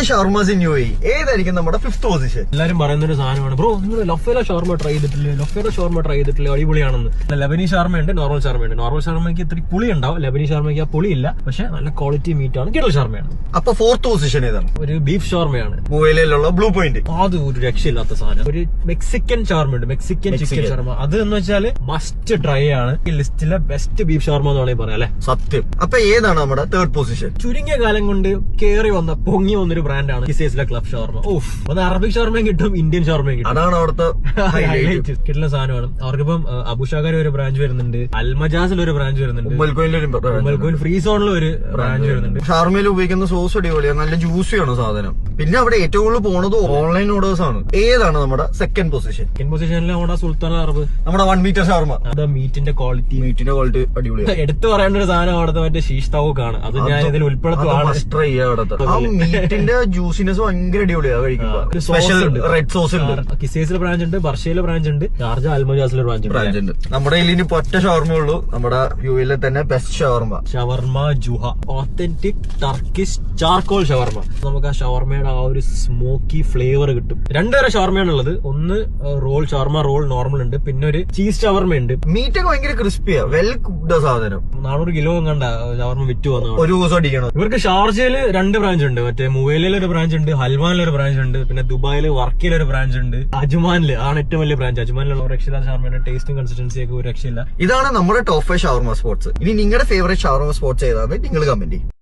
Shawarmas in UAE ഏതായിരിക്കും നമ്മുടെ 5th position? എല്ലാരും പറയുന്ന ഒരു സാധനമാണ് ബ്രോ, നിങ്ങൾ ലഫേല ഷവർമ ട്രൈ ചെയ്തിട്ടില്ലേ, ലഫേല ഷവർമ ട്രൈ ചെയ്തിട്ടില്ലേ, അടിപൊളിയാണെന്ന്. ലബനീസ് ഷവർമയുണ്ട്, നോർമൽ ഷവർമയുണ്ട്. നോർമൽ ഷവർമയ്ക്ക് ഇത്തിരി പുളി ഉണ്ടാവും, ലബനീസ് ഷവർമയ്ക്ക് ആ പുളിയില്ല, പക്ഷെ നല്ല ക്വാളിറ്റി മീറ്റ് ആണ്. കിടൽ ഷവർമയാണ്. അപ്പൊ 4th പൊസിഷൻ ഏതാണ്? ഒരു ബീഫ് ഷവർമയാണ്, മുവേലയിലുള്ള ബ്ലൂ പോയിന്റ്. അത് ഒരു രക്ഷയില്ലാത്ത സാധനം. ഒരു മെക്സിക്കൻ ഷവർമയുണ്ട്, മെക്സിക്കൻ ചിക്കൻ ഷവർമ. അത് എന്ന് വെച്ചാൽ മസ്റ്റ് ട്രൈ ആണ്. ഈ ലിസ്റ്റിലെ ബെസ്റ്റ് ബീഫ് ഷവർമ എന്ന് വേണമെങ്കിൽ പറയാം അല്ലെ. സത്യം. അപ്പൊ ഏതാണ് നമ്മുടെ 3rd പൊസിഷൻ? ചുരുങ്ങിയ കാലം കൊണ്ട് കേറി വന്ന പൊങ്ങി വന്നൊരു ബ്രാൻഡാണ് കിസേസിലെ ക്ലബ് ഷവർമ. ഓഫ്, അത് അറബിക് ഷവർമയും കിട്ടും, ഇന്ത്യൻ ഷവർമയും കിട്ടും. അതാണ് അവിടുത്തെ ഹൈലൈറ്റ്. കിട്ടുന്ന സാധനമാണ്. അവർക്കിപ്പം അബുഷാഗർ ഒരു ബ്രാഞ്ച് വരുന്നുണ്ട്, അൽമജാസിൽ ഒരു ബ്രാഞ്ച് വരുന്നുണ്ട്, ഉമ്മൽകോയിൽ ഫ്രീ സോണിൽ ഒരു ബ്രാഞ്ച് വരുന്നുണ്ട്. ഷവർമയിൽ ഉപയോഗിക്കുന്ന സോസ് അടിപൊളിയാണ്, നല്ല ജ്യൂസിയാണ് സാധനം. പിന്നെ അവിടെ ഏറ്റവും കൂടുതൽ പോണത് ഓൺലൈൻ ഓർഡേഴ്സ് ആണ്. ഏതാണ് നമ്മുടെ 2nd പൊസിഷൻ? സെക്കൻഡ് പൊസിഷനിൽ നമ്മുടെ സുൽത്താൻ അറബ്, നമ്മുടെ 1 മീറ്റർ ഷവർമ. അത് മീറ്റിന്റെ ക്വാളിറ്റി അടിപൊളിയാണ്. എടുത്തു പറയേണ്ട ഒരു സാധനം അവിടുത്തെ മറ്റേ ഷീഷ് തവക്കാണ്. അത് ഞാൻ ഇതിൽ ഉൾപ്പെടുത്തുവാണ്. മീറ്റിന്റെ ജ്യൂസിനെസ് ഭയങ്കര അടിപൊളിയാണ് കഴിക്കുമ്പോൾ. സ്പെഷ്യൽ റെഡ് സോസ് ഉണ്ട്. കിസേസിലെ ബ്രാഞ്ച് ഉണ്ട്, ബർഷയിലെ ബ്രാഞ്ച് ഉണ്ട്, ഷാർജ അൽമജാസിലെ ബ്രാഞ്ച് ഉണ്ട്. നമ്മുടെ കയ്യിൽ ഇനി ഒറ്റ ഷവർമ ഉള്ളൂ, നമ്മുടെ UAE തന്നെ ബെസ്റ്റ് ഷവർമ ജുഹ, ഓത്തന്റിക് ടർക്കിഷ് ചാർക്കോൾ ഷവർമ. നമുക്ക് ആ ഷവർമയുടെ ആ ഒരു സ്മോക്കി ഫ്ലേവർ കിട്ടും. 2 തരം ഷവർമയാണ് ഉള്ളത്. ഒന്ന് റോൾ ഷവർമ റോൾ നോർമൽ ഉണ്ട്, പിന്നെ ഒരു ചീസ് ഷവർമ ഉണ്ട്. മീറ്റ് ഒക്കെ ഭയങ്കര ക്രിസ്പിയാ, വെൽ കുക്ക്ഡ് സാധനം. 400 കിലോ കണ്ട ഷവർമ വിറ്റ് വന്നു. ഒരു ദിവസം അടിക്കണം. ഇവർക്ക് ഷാർജയിൽ 2 ബ്രാഞ്ച് ഉണ്ട്, മറ്റേ മുവേലയിൽ ഒരു ബ്രാഞ്ച് ഉണ്ട്, ഹൽവാനിൽ ഒരു ബ്രാഞ്ച് ഉണ്ട്, പിന്നെ ദുബായിൽ വർക്കിയിൽ ഒരു ബ്രാഞ്ച് ഉണ്ട്, അജ്മാനിൽ ആണ് ഏറ്റവും വലിയ ബ്രാഞ്ച്. അജ്മാനിലുള്ള ഒരു രക്ഷയില്ല ഷവർമയുടെ ടേസ്റ്റും കൺസിസ്റ്റൻസി ഒക്കെ ഒരു രക്ഷയില്ല. ഇതാണ് നമ്മുടെ ടോപ്പ് 5 ഷവർമ സ്പോട്സ്. ഇനി നിങ്ങളുടെ ഫേവറേറ്റ് ഷവർമ സ്പോട്സ് ഏതാണ് നിങ്ങൾ കമന്റ് ചെയ്യും.